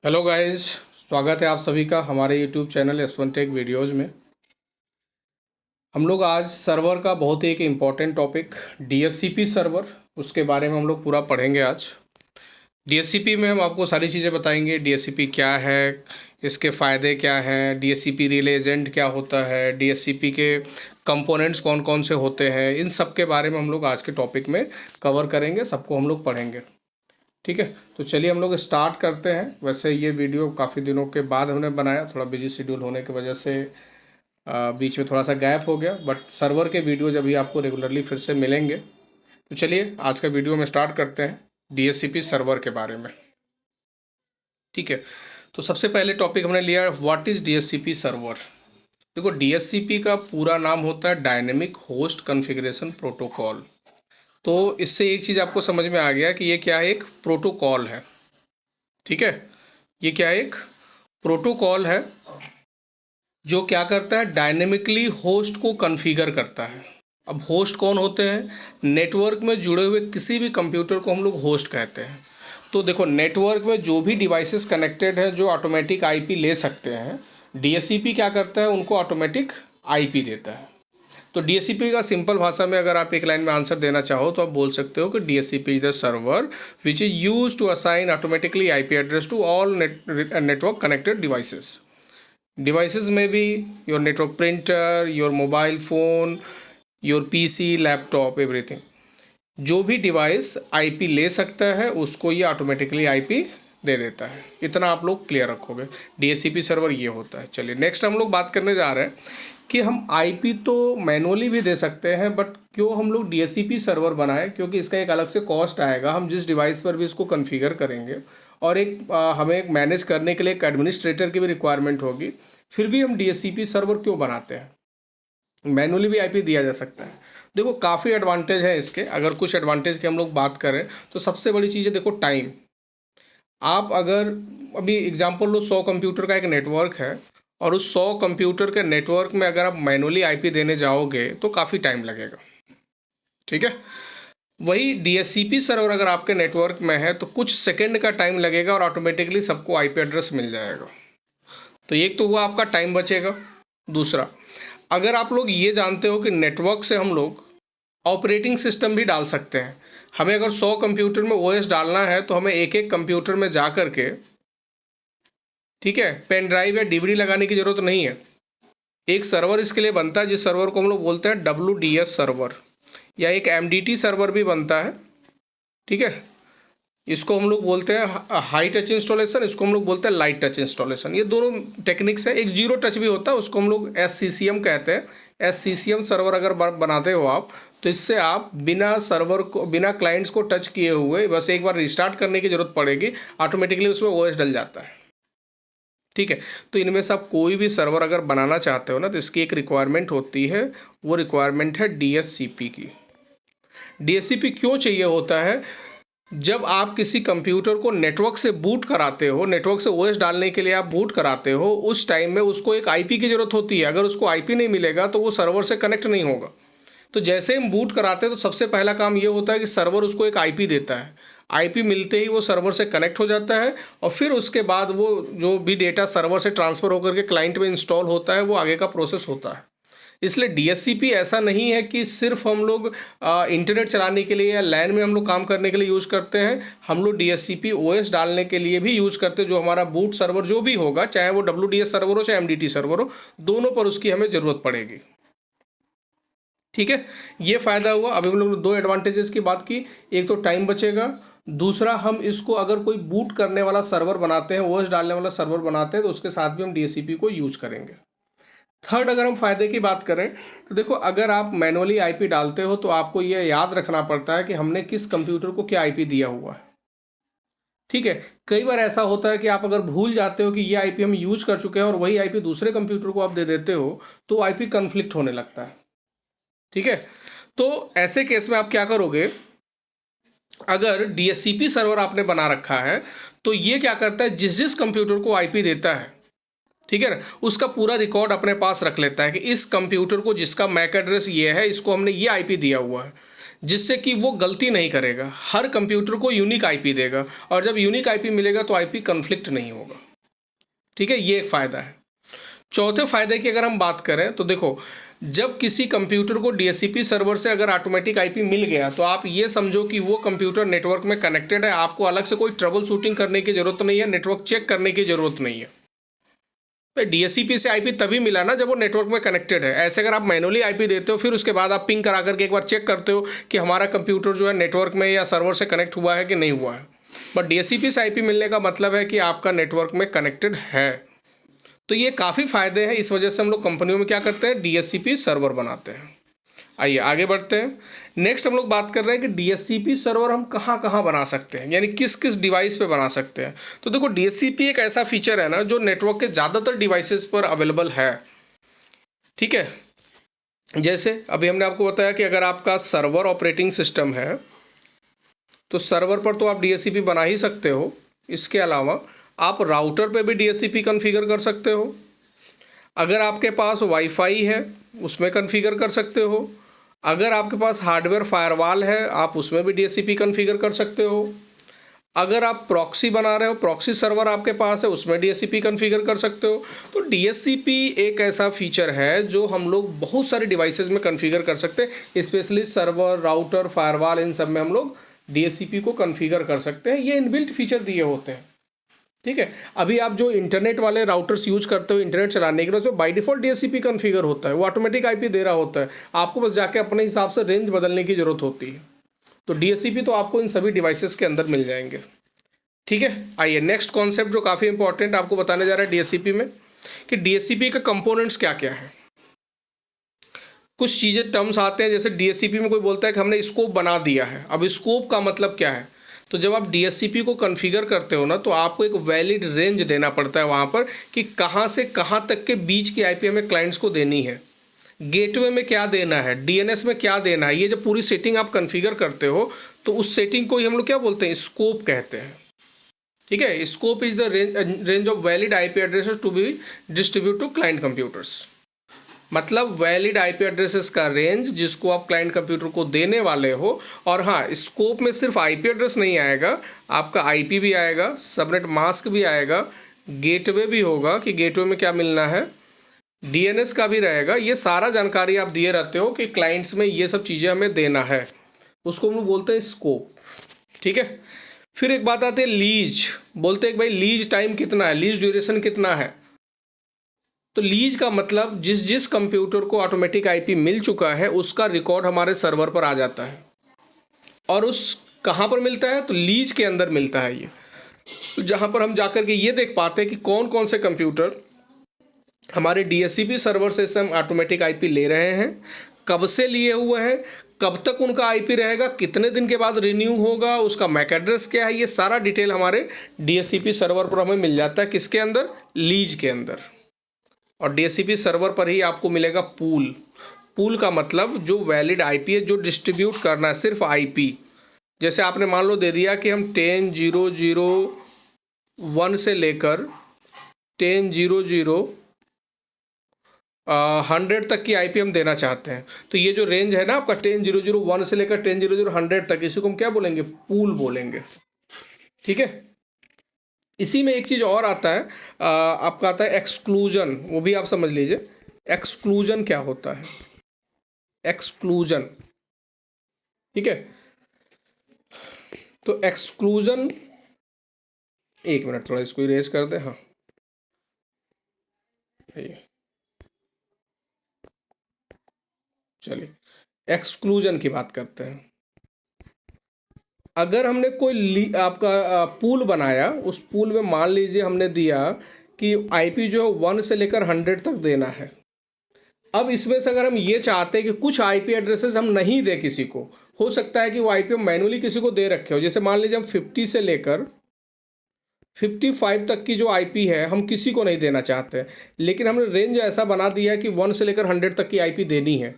Hello guys, स्वागत है आप सभी का हमारे YouTube channel S1 take videos में। हम लोग आज सर्वर का बहुत ही एक इम्पॉर्टेंट टॉपिक DHCP सर्वर, उसके बारे में हम लोग पूरा पढ़ेंगे आज। DHCP में हम आपको सारी चीज़ें बताएंगे। DHCP क्या है, इसके फ़ायदे क्या हैं, DHCP रिले एजेंट क्या होता है, DHCP के कंपोनेंट्स कौन कौन से होते हैं, इन सब के बारे में हम लोग आज के टॉपिक में कवर करेंगे, सबको हम लोग पढ़ेंगे। ठीक है, तो चलिए हम लोग स्टार्ट करते हैं। वैसे ये वीडियो काफ़ी दिनों के बाद हमने बनाया, थोड़ा बिजी शेड्यूल होने की वजह से बीच में थोड़ा सा गैप हो गया, बट सर्वर के वीडियो जब भी आपको रेगुलरली फिर से मिलेंगे। तो चलिए आज का वीडियो में स्टार्ट करते हैं DHCP सर्वर के बारे में। ठीक है, तो सबसे पहले टॉपिक हमने लिया व्हाट इज़ DHCP सर्वर। देखो, DHCP का पूरा नाम होता है डायनेमिक होस्ट कॉन्फ़िगरेशन प्रोटोकॉल। तो इससे एक चीज़ आपको समझ में आ गया कि ये क्या है, एक प्रोटोकॉल है। ठीक है, ये क्या एक प्रोटोकॉल है जो क्या करता है, डायनेमिकली होस्ट को कॉन्फ़िगर करता है। अब होस्ट कौन होते हैं? नेटवर्क में जुड़े हुए किसी भी कंप्यूटर को हम लोग होस्ट कहते हैं। तो देखो, नेटवर्क में जो भी डिवाइसेस कनेक्टेड है जो ऑटोमेटिक आईपी ले सकते हैं, DHCP क्या करता है, उनको ऑटोमेटिक आईपी देता है। तो DHCP का सिंपल भाषा में अगर आप एक लाइन में आंसर देना चाहो तो आप बोल सकते हो कि DHCP is the server which is use to assign automatically IP address to all network connected devices में भी your network printer, your mobile phone, your PC, laptop, everything. जो भी डिवाइस आईपी ले सकता है उसको ये ऑटोमेटिकली आईपी दे देता है। इतना आप लोग क्लियर रखोगे, DHCP सर्वर ये होता है। चलिए नेक्स्ट हम लोग बात करने जा रहे हैं कि हम आईपी तो मैनुअली भी दे सकते हैं, बट क्यों हम लोग DHCP सर्वर बनाए, क्योंकि इसका एक अलग से कॉस्ट आएगा। हम जिस डिवाइस पर भी इसको कॉन्फ़िगर करेंगे और हमें एक मैनेज करने के लिए एक एडमिनिस्ट्रेटर की भी रिक्वायरमेंट होगी। फिर भी हम DHCP सर्वर क्यों बनाते हैं? मैनुअली भी आईपी दिया जा सकता है। देखो, काफ़ी एडवांटेज है इसके। अगर कुछ एडवांटेज की हम लोग बात करें तो सबसे बड़ी चीज़ है, देखो, टाइम। आप अगर अभी एग्जांपल लो, 100 कंप्यूटर का एक नेटवर्क है और उस 100 कंप्यूटर के नेटवर्क में अगर आप मैनुअली आईपी देने जाओगे तो काफ़ी टाइम लगेगा। ठीक है, वही DHCP सर्वर अगर आपके नेटवर्क में है तो कुछ सेकंड का टाइम लगेगा और ऑटोमेटिकली सबको आईपी एड्रेस मिल जाएगा। तो एक तो हुआ आपका टाइम बचेगा। दूसरा, अगर आप लोग ये जानते हो कि नेटवर्क से हम लोग ऑपरेटिंग सिस्टम भी डाल सकते हैं। हमें अगर 100 कंप्यूटर में OS डालना है तो हमें एक एक कंप्यूटर में जा कर के, ठीक है, पेन ड्राइव या DVD लगाने की ज़रूरत नहीं है। एक सर्वर इसके लिए बनता है जिस सर्वर को हम लोग बोलते हैं WDS सर्वर, या एक MDT सर्वर भी बनता है। ठीक है, इसको हम लोग बोलते हैं हाई टच इंस्टॉलेशन, इसको हम लोग बोलते हैं लाइट टच इंस्टॉलेशन। ये दोनों टेक्निक्स है। एक जीरो टच भी होता है, उसको हम लोग SCCM कहते हैं। SCCM सर्वर अगर बनाते हो आप, तो इससे आप बिना सर्वर को, बिना क्लाइंट्स को टच किए हुए बस एक बार रिस्टार्ट करने की ज़रूरत पड़ेगी, ऑटोमेटिकली उसमें OS डल जाता है। ठीक है, तो इनमें से आप कोई भी सर्वर अगर बनाना चाहते हो ना, तो इसकी एक रिक्वायरमेंट होती है। वो रिक्वायरमेंट है DHCP की। DHCP क्यों चाहिए होता है? जब आप किसी कंप्यूटर को नेटवर्क से बूट कराते हो, नेटवर्क से OS डालने के लिए आप बूट कराते हो, उस टाइम में उसको एक आईपी की ज़रूरत होती है। अगर उसको आईपी नहीं मिलेगा तो वो सर्वर से कनेक्ट नहीं होगा। तो जैसे हम बूट कराते हैं तो सबसे पहला काम ये होता है कि सर्वर उसको एक आईपी देता है। आईपी मिलते ही वो सर्वर से कनेक्ट हो जाता है और फिर उसके बाद वो जो भी डेटा सर्वर से ट्रांसफ़र होकर के क्लाइंट में इंस्टॉल होता है, वो आगे का प्रोसेस होता है। इसलिए DHCP ऐसा नहीं है कि सिर्फ हम लोग इंटरनेट चलाने के लिए या लैन में हम लोग काम करने के लिए यूज़ करते हैं। हम लोग DHCP OS डालने के लिए भी यूज़ करते हैं। जो हमारा बूट सर्वर जो भी होगा, चाहे वो WDS सर्वर हो चाहे MDT सर्वर हो, दोनों पर उसकी हमें ज़रूरत पड़ेगी। ठीक है, ये फ़ायदा हुआ। अभी हम लोग दो एडवांटेजेस की बात की, एक तो टाइम बचेगा, दूसरा हम इसको अगर कोई बूट करने वाला सर्वर बनाते हैं, OS डालने वाला सर्वर बनाते हैं, तो उसके साथ भी हम DHCP को यूज़ करेंगे। थर्ड, अगर हम फ़ायदे की बात करें तो देखो, अगर आप मैनुअली आईपी डालते हो तो आपको ये याद रखना पड़ता है कि हमने किस कंप्यूटर को क्या आईपी दिया हुआ है। ठीक है, कई बार ऐसा होता है कि आप अगर भूल जाते हो कि ये आईपी हम यूज कर चुके हैं और वही आईपी दूसरे कंप्यूटर को आप दे देते हो, तो आईपी कन्फ्लिक्ट होने लगता है। ठीक है, तो ऐसे केस में आप क्या करोगे? अगर DHCP सर्वर आपने बना रखा है तो ये क्या करता है, जिस जिस कंप्यूटर को आईपी देता है, ठीक है ना, उसका पूरा रिकॉर्ड अपने पास रख लेता है कि इस कंप्यूटर को जिसका मैक एड्रेस ये है, इसको हमने ये आईपी दिया हुआ है। जिससे कि वो गलती नहीं करेगा। हर कंप्यूटर को यूनिक आईपी देगा, और जब यूनिक आईपी मिलेगा तो आईपी कन्फ्लिक्ट नहीं होगा। ठीक है, ये एक फ़ायदा है। चौथे फायदे की अगर हम बात करें तो देखो, जब किसी कंप्यूटर को डीएचसीपी सर्वर से अगर ऑटोमेटिक आईपी मिल गया तो आप ये समझो कि वो कंप्यूटर नेटवर्क में कनेक्टेड है। आपको अलग से कोई ट्रबल शूटिंग करने की जरूरत नहीं है, नेटवर्क चेक करने की जरूरत नहीं है। तो डीएचसीपी से आईपी तभी मिला ना जब वो नेटवर्क में कनेक्टेड है। ऐसे अगर आप मैनुअली आईपी देते हो फिर उसके बाद आप पिंग करा करके एक बार चेक करते हो कि हमारा कंप्यूटर जो है नेटवर्क में या सर्वर से कनेक्ट हुआ है कि नहीं हुआ है। बट डीएचसीपी से आईपी मिलने का मतलब है कि आपका नेटवर्क में कनेक्टेड है। तो ये काफ़ी फ़ायदे हैं, इस वजह से हम लोग कंपनियों में क्या करते हैं, डीएचसीपी सर्वर बनाते हैं। आइए आगे बढ़ते हैं। नेक्स्ट हम लोग बात कर रहे हैं कि डीएचसीपी सर्वर हम कहाँ कहाँ बना सकते हैं, यानी किस किस डिवाइस पे बना सकते हैं। तो देखो, डीएचसीपी एक ऐसा फीचर है ना जो नेटवर्क के ज़्यादातर डिवाइसेस पर अवेलेबल है। ठीक है, जैसे अभी हमने आपको बताया कि अगर आपका सर्वर ऑपरेटिंग सिस्टम है तो सर्वर पर तो आप डीएचसीपी बना ही सकते हो। इसके अलावा आप राउटर पे भी डीएचसीपी कॉन्फ़िगर कर सकते हो। अगर आपके पास वाईफाई है उसमें कॉन्फ़िगर कर सकते हो। अगर आपके पास हार्डवेयर फायरवॉल है आप उसमें भी डीएचसीपी कॉन्फ़िगर कर सकते हो। अगर आप प्रॉक्सी बना रहे हो, प्रॉक्सी सर्वर आपके पास है, उसमें डीएचसीपी कॉन्फ़िगर कर सकते हो। तो डीएचसीपी एक ऐसा फीचर है जो हम लोग बहुत सारे डिवाइसेस में कॉन्फ़िगर कर सकते हैं। स्पेशली सर्वर, राउटर, फायरवॉल, इन सब में हम लोग डीएचसीपी को कॉन्फ़िगर कर सकते हैं। ये इनबिल्ट फीचर दिए होते हैं। ठीक है, अभी आप जो इंटरनेट वाले राउटर्स यूज करते हो इंटरनेट चलाने के लिए, उसमें बाय डिफ़ॉल्ट डीएचसीपी कॉन्फ़िगर होता है, वो ऑटोमेटिक आईपी दे रहा होता है। आपको बस जाके अपने हिसाब से रेंज बदलने की ज़रूरत होती है। तो डीएचसीपी तो आपको इन सभी डिवाइसेस के अंदर मिल जाएंगे। ठीक है, आइए नेक्स्ट कॉन्सेप्ट जो काफ़ी इंपॉर्टेंट आपको बताने जा रहा है डीएचसीपी में, कि डीएचसीपी के कंपोनेंट्स क्या क्या हैं। कुछ चीज़ें टर्म्स आते हैं, जैसे डीएचसीपी में कोई बोलता है कि हमने स्कोप बना दिया है। अब स्कोप का मतलब क्या है, तो जब आप डीएचसीपी को कॉन्फ़िगर करते हो ना तो आपको एक वैलिड रेंज देना पड़ता है वहाँ पर कि कहाँ से कहाँ तक के बीच की आईपी हमें क्लाइंट्स को देनी है, गेटवे में क्या देना है, डीएनएस में क्या देना है। ये जब पूरी सेटिंग आप कॉन्फ़िगर करते हो तो उस सेटिंग को ही हम लोग क्या बोलते हैं, स्कोप कहते हैं। ठीक है, scope is the range of valid IP addresses to be distribute to client computers. मतलब वैलिड आईपी एड्रेसेस का रेंज जिसको आप क्लाइंट कंप्यूटर को देने वाले हो। और हाँ, स्कोप में सिर्फ आईपी एड्रेस नहीं आएगा, आपका आईपी भी आएगा, सबनेट मास्क भी आएगा, गेटवे भी होगा कि गेटवे में क्या मिलना है, डीएनएस का भी रहेगा। ये सारा जानकारी आप दिए रहते हो कि क्लाइंट्स में ये सब चीज़ें हमें देना है, उसको हम लोग बोलते हैं स्कोप। ठीक है, फिर एक बात आती है लीज। बोलते हैं कि भाई लीज टाइम कितना है, लीज ड्यूरेशन कितना है। तो लीज का मतलब जिस जिस कंप्यूटर को ऑटोमेटिक आईपी मिल चुका है उसका रिकॉर्ड हमारे सर्वर पर आ जाता है। और उस कहाँ पर मिलता है, तो लीज के अंदर मिलता है ये, तो जहाँ पर हम जाकर के ये देख पाते हैं कि कौन कौन से कंप्यूटर हमारे डीएचसीपी सर्वर से हम ऑटोमेटिक आईपी ले रहे हैं, कब से लिए हुए हैं, कब तक उनका आईपी रहेगा, कितने दिन के बाद रिन्यू होगा, उसका मैक एड्रेस क्या है। ये सारा डिटेल हमारे डीएचसीपी सर्वर पर हमें मिल जाता है। किसके अंदर, लीज के अंदर। और डीएचसीपी सर्वर पर ही आपको मिलेगा पूल। पूल का मतलब जो वैलिड आईपी है, जो डिस्ट्रीब्यूट करना है सिर्फ आईपी। जैसे आपने मान लो दे दिया कि हम 10.0.0.1 से लेकर 10.0.0.100 तक की आईपी हम देना चाहते हैं। तो ये जो रेंज है ना आपका 10.0.0.1 से लेकर 10.0.0.100 तक, इसी को हम क्या बोलेंगे, पूल बोलेंगे। ठीक है, इसी में एक चीज़ और आता है, आपका आता है एक्सक्लूजन। वो भी आप समझ लीजिए एक्सक्लूजन क्या होता है, एक्सक्लूजन। ठीक है, तो एक्सक्लूजन, एक मिनट थोड़ा इसको इरेज कर दे। हाँ, चलिए एक्सक्लूजन की बात करते हैं। अगर हमने कोई आपका पूल बनाया, उस पूल में मान लीजिए हमने दिया कि आईपी जो है 1 से लेकर 100 तक देना है। अब इसमें से अगर हम ये चाहते हैं कि कुछ आईपी एड्रेसेस हम नहीं दे किसी को, हो सकता है कि वो आईपी मैनुअली किसी को दे रखे हो। जैसे मान लीजिए हम 50 से लेकर 55 तक की जो आईपी है हम किसी को नहीं देना चाहते, लेकिन हमने रेंज ऐसा बना दिया है कि 1 से लेकर 100 तक की आईपी देनी है।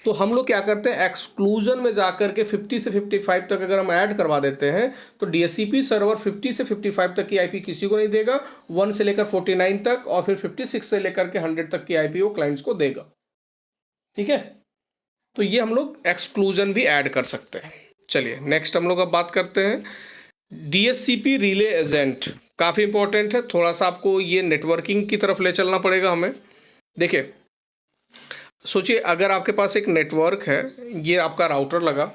तो हम लोग क्या करते हैं, एक्सक्लूजन में जाकर के 50 से 55 तक अगर हम ऐड करवा देते हैं तो डीएचसीपी सर्वर 50 से 55 तक की आईपी किसी को नहीं देगा, 1 से लेकर 49 तक और फिर 56 से लेकर के 100 तक की आईपी वो क्लाइंट्स को देगा। ठीक है, तो ये हम लोग एक्सक्लूजन भी ऐड कर सकते हैं। चलिए नेक्स्ट हम लोग अब बात करते हैं DHCP रिले एजेंट। काफ़ी इंपॉर्टेंट है, थोड़ा सा आपको ये नेटवर्किंग की तरफ ले चलना पड़ेगा हमें। देखिए, सोचिए अगर आपके पास एक नेटवर्क है, ये आपका राउटर लगा,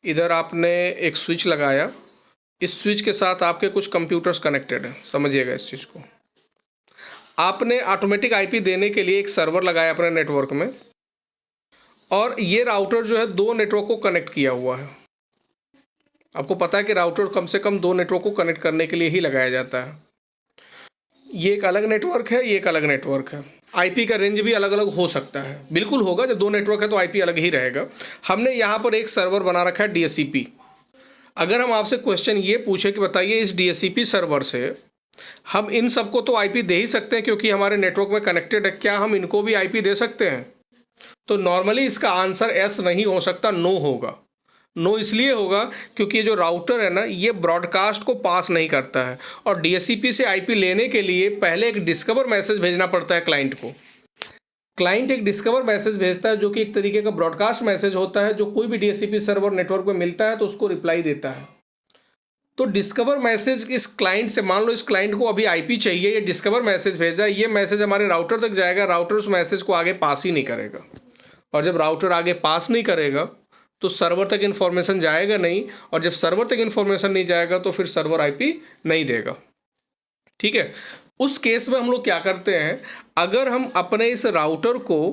इधर आपने एक स्विच लगाया, इस स्विच के साथ आपके कुछ कंप्यूटर्स कनेक्टेड हैं, समझिएगा इस चीज़ को। आपने ऑटोमेटिक आईपी देने के लिए एक सर्वर लगाया अपने नेटवर्क में, और ये राउटर जो है दो नेटवर्क को कनेक्ट किया हुआ है। आपको पता है कि राउटर कम से कम दो नेटवर्क को कनेक्ट करने के लिए ही लगाया जाता है। ये एक अलग नेटवर्क है, ये एक अलग नेटवर्क है। आईपी का रेंज भी अलग अलग हो सकता है, बिल्कुल होगा, जब दो नेटवर्क है तो आईपी अलग ही रहेगा। हमने यहाँ पर एक सर्वर बना रखा है DHCP। अगर हम आपसे क्वेश्चन ये पूछे कि बताइए इस DHCP सर्वर से हम इन सबको तो आईपी दे ही सकते हैं क्योंकि हमारे नेटवर्क में कनेक्टेड है, क्या हम इनको भी आईपी दे सकते हैं? तो नॉर्मली इसका आंसर एस नहीं हो सकता, नो होगा। नो इसलिए होगा क्योंकि ये जो राउटर है ना, ये ब्रॉडकास्ट को पास नहीं करता है, और DHCP से आईपी लेने के लिए पहले एक डिस्कवर मैसेज भेजना पड़ता है क्लाइंट को। क्लाइंट एक डिस्कवर मैसेज भेजता है जो कि एक तरीके का ब्रॉडकास्ट मैसेज होता है, जो कोई भी DHCP सर्वर नेटवर्क में मिलता है तो उसको रिप्लाई देता है। तो डिस्कवर मैसेज इस क्लाइंट से, मान लो इस क्लाइंट को अभी आईपी चाहिए, ये डिस्कवर मैसेज भेजा, ये मैसेज हमारे राउटर तक जाएगा, राउटर उस मैसेज को आगे पास ही नहीं करेगा, और जब राउटर आगे पास नहीं करेगा तो सर्वर तक इन्फॉर्मेशन जाएगा नहीं, और जब सर्वर तक इन्फॉर्मेशन नहीं जाएगा तो फिर सर्वर आईपी नहीं देगा। ठीक है, उस केस में हम लोग क्या करते हैं, अगर हम अपने इस राउटर को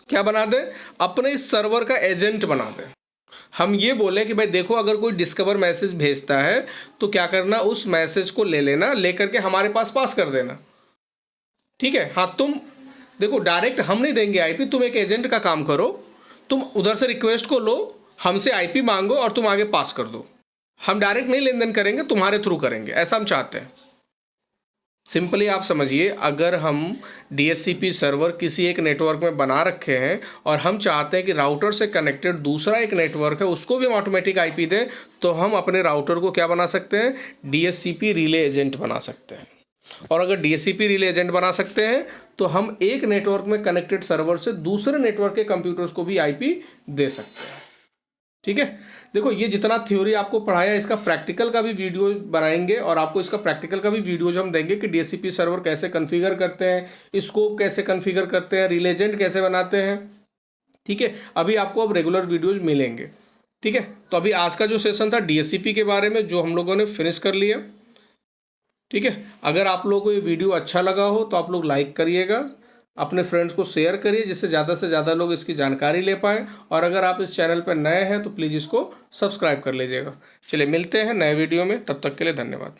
क्या बना दें, अपने इस सर्वर का एजेंट बना दें। हम ये बोलें कि भाई देखो, अगर कोई डिस्कवर मैसेज भेजता है तो क्या करना, उस मैसेज को ले लेना, लेकर के हमारे पास पास कर देना। ठीक है, हाँ, तुम देखो डायरेक्ट हम नहीं देंगे आईपी, तुम एक एजेंट का काम करो, तुम उधर से रिक्वेस्ट को लो, हमसे आईपी मांगो और तुम आगे पास कर दो। हम डायरेक्ट नहीं लेन देन करेंगे, तुम्हारे थ्रू करेंगे, ऐसा हम चाहते हैं। सिंपली आप समझिए, अगर हम DHCP सर्वर किसी एक नेटवर्क में बना रखे हैं और हम चाहते हैं कि राउटर से कनेक्टेड दूसरा एक नेटवर्क है उसको भी हम ऑटोमेटिक आईपी दें, तो हम अपने राउटर को क्या बना सकते हैं, DHCP रिले एजेंट बना सकते हैं। और अगर DHCP रिले एजेंट बना सकते हैं तो हम एक नेटवर्क में कनेक्टेड सर्वर से दूसरे नेटवर्क के कंप्यूटर्स को भी आईपी दे सकते हैं। ठीक है, देखो ये जितना थ्योरी आपको पढ़ाया, इसका प्रैक्टिकल का भी वीडियो बनाएंगे, और आपको इसका प्रैक्टिकल का भी वीडियो जो हम देंगे कि DHCP सर्वर कैसे कॉन्फ़िगर करते हैं, स्कोप कैसे कॉन्फ़िगर करते हैं, रिले एजेंट कैसे बनाते हैं। ठीक है, अभी आपको अब रेगुलर वीडियोज मिलेंगे। ठीक है, तो अभी आज का जो सेशन था DHCP के बारे में, जो हम लोगों ने फिनिश कर लिया। ठीक है, अगर आप लोगों को ये वीडियो अच्छा लगा हो तो आप लोग लाइक करिएगा, अपने फ्रेंड्स को शेयर करिए, जिससे ज़्यादा से ज़्यादा लोग इसकी जानकारी ले पाएँ, और अगर आप इस चैनल पर नए हैं तो प्लीज़ इसको सब्सक्राइब कर लीजिएगा। चलिए मिलते हैं नए वीडियो में, तब तक के लिए धन्यवाद।